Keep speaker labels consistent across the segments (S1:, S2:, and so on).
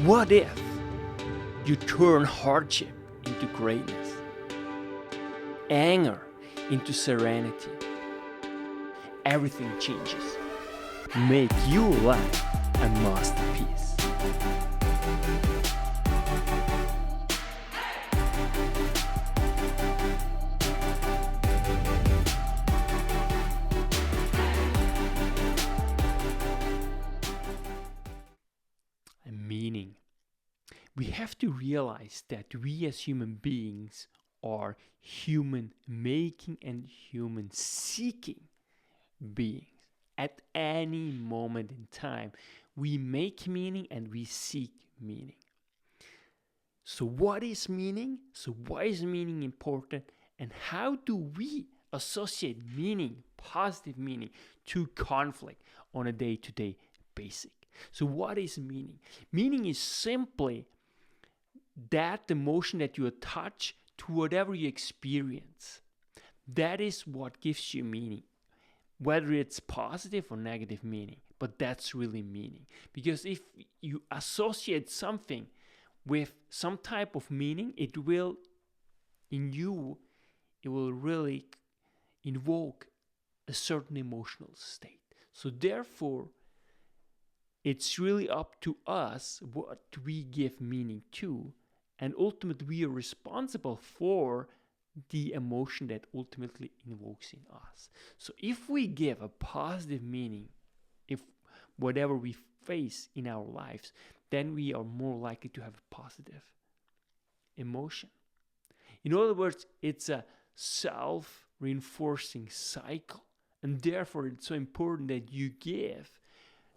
S1: What if you turn hardship into greatness, anger into serenity? Everything changes. Make your life a masterpiece. Meaning. We have to realize that we as human beings are human making and human seeking beings. At any moment in time, we make meaning and we seek meaning. So what is meaning? So why is meaning important? And how do we associate meaning, positive meaning, to conflict on a day-to-day basis? So what is meaning? Meaning is simply that emotion that you attach to whatever you experience. That is what gives you meaning, whether it's positive or negative meaning. But that's really meaning. Because if you associate something with some type of meaning, it will really invoke a certain emotional state. So therefore, it's really up to us what we give meaning to, and ultimately we are responsible for the emotion that ultimately invokes in us. So if we give a positive meaning, if whatever we face in our lives, then we are more likely to have a positive emotion. In other words, it's a self-reinforcing cycle, and therefore it's so important that you give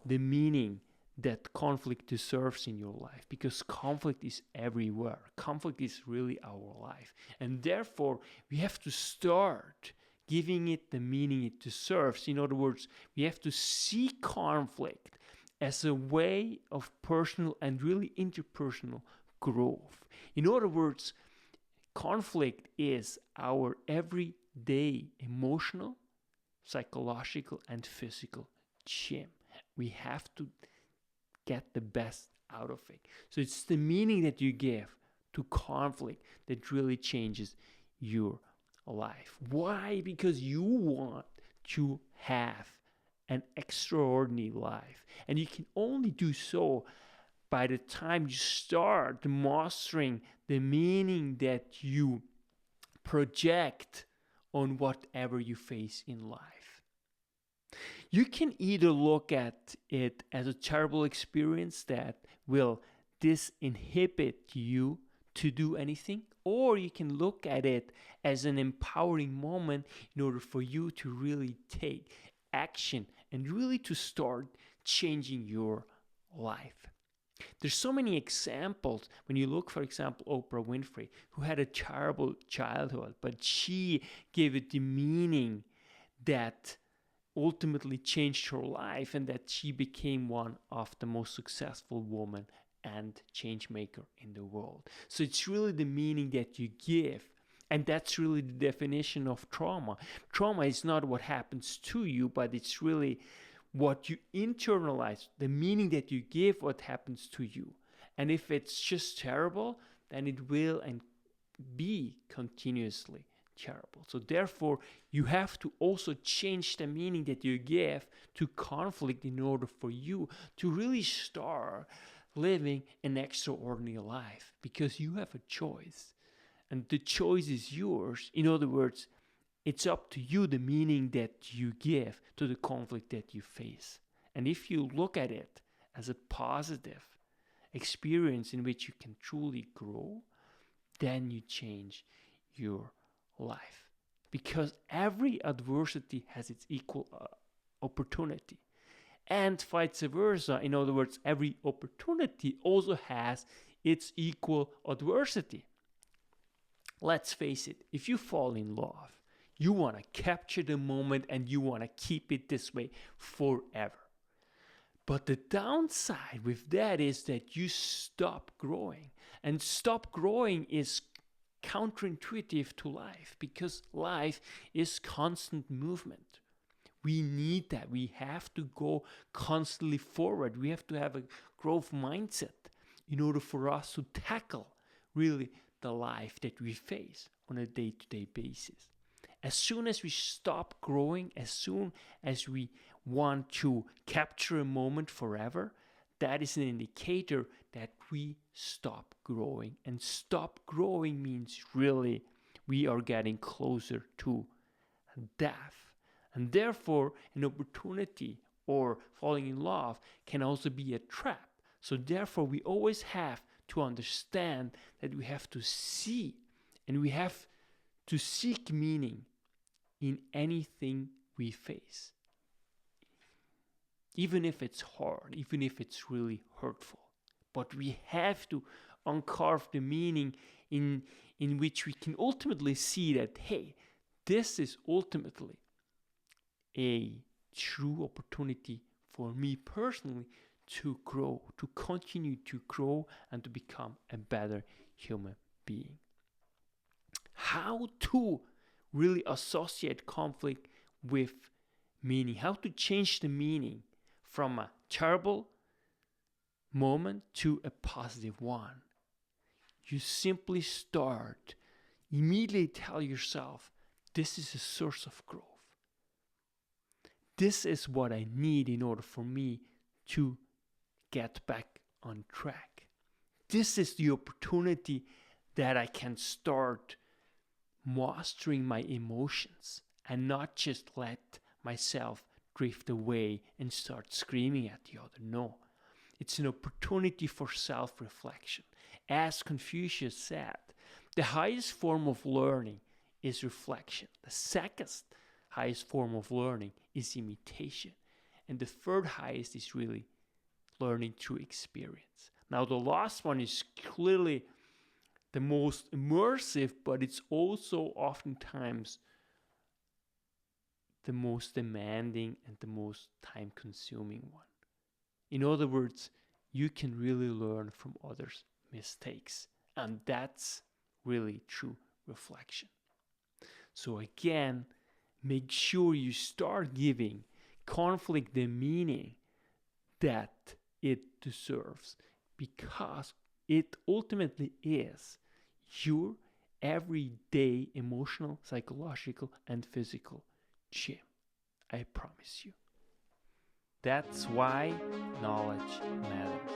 S1: the meaning that conflict deserves in your life, because conflict is everywhere. Conflict is really our life, and therefore we have to start giving it the meaning it deserves. In other words, we have to see conflict as a way of personal and really interpersonal growth. In other words, conflict is our everyday emotional, psychological, and physical gym. We have to get the best out of it. So it's the meaning that you give to conflict that really changes your life. Why? Because you want to have an extraordinary life. And you can only do so by the time you start mastering the meaning that you project on whatever you face in life. You can either look at it as a terrible experience that will disinhibit you to do anything, or you can look at it as an empowering moment in order for you to really take action and really to start changing your life. There's so many examples. When you look, for example, Oprah Winfrey, who had a terrible childhood, but she gave it the meaning that ultimately changed her life, and that she became one of the most successful women and change maker in the world. So it's really the meaning that you give, and that's really the definition of trauma. Trauma is not what happens to you, but it's really what you internalize, the meaning that you give what happens to you. And if it's just terrible, then it will and be continuously terrible. So therefore, you have to also change the meaning that you give to conflict in order for you to really start living an extraordinary life, because you have a choice and the choice is yours. In other words, it's up to you the meaning that you give to the conflict that you face. And if you look at it as a positive experience in which you can truly grow, then you change your life, because every adversity has its equal opportunity, and vice versa. In other words, every opportunity also has its equal adversity. Let's face it, if you fall in love, you want to capture the moment and you want to keep it this way forever. But the downside with that is that you stop growing, and stop growing is counterintuitive to life, because life is constant movement. We need that. We have to go constantly forward. We have to have a growth mindset. in order for us to tackle really the life that we face on a day-to-day basis. As soon as we stop growing, as soon as we want to capture a moment forever, that is an indicator that we stop growing. And stop growing means really we are getting closer to death. And therefore, an opportunity or falling in love can also be a trap. So therefore, we always have to understand that we have to see and we have to seek meaning in anything we face. Even if it's hard, even if it's really hurtful. But we have to uncarve the meaning in which we can ultimately see that, hey, this is ultimately a true opportunity for me personally to grow, to continue to grow and to become a better human being. How to really associate conflict with meaning, how to change the meaning from a terrible moment to a positive one. You simply start, immediately tell yourself, this is a source of growth. This is what I need in order for me to get back on track. This is the opportunity that I can start mastering my emotions and not just let myself drift away and start screaming at the other. No, it's an opportunity for self-reflection. As Confucius said, the highest form of learning is reflection. The second highest form of learning is imitation. And the third highest is really learning through experience. Now, the last one is clearly the most immersive, but it's also oftentimes the most demanding and the most time-consuming one. In other words, you can really learn from others' mistakes, and that's really true reflection. So again, make sure you start giving conflict the meaning that it deserves, because it ultimately is your everyday emotional, psychological, and physical gym. I promise you. That's why knowledge matters.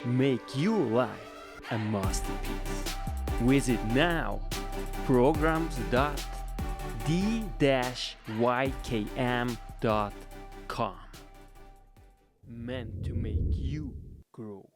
S1: Make your life a masterpiece. Visit now programs.the-ykm.com. Meant to make you grow.